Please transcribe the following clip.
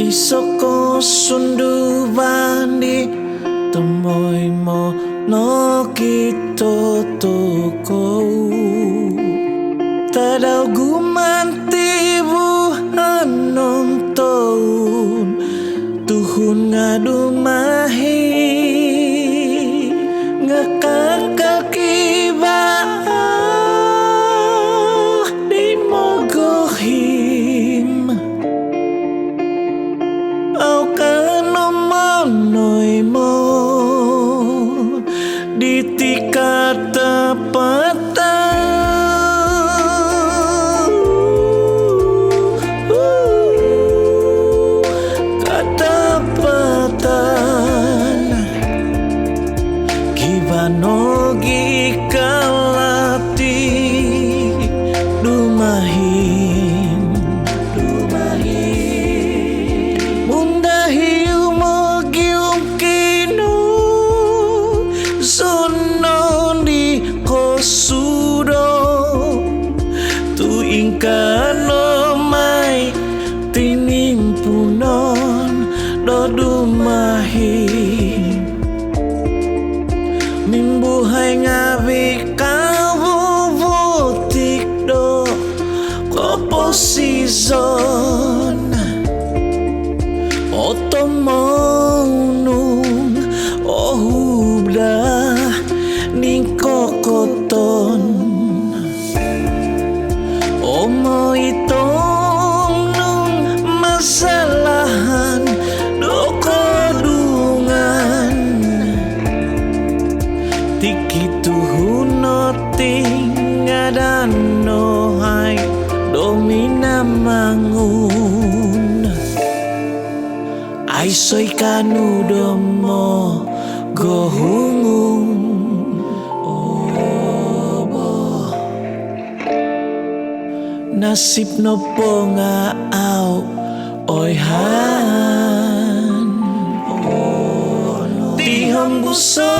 Isoko sundu bandi temoy mo no kito toko tadaw gumanti buhan nong taon tuhun nga dumahi nga kakakiba di mo gohim au kanomonoy mo di tika tapatan katapatan kibanogi kalati dumahim mundahi umogi kinu sono di kosudo tu ingkano mai tinimpunon do dumahim mimbuhay ngawi kabubutik do koposizon otomonung ohubda ning kokoton omo itong nung masalahan do kodungan tikituhuno tingadan nohay domina mangun ay soy kanudo mo gohungung obo nasib no po nga aw oy han tihang buso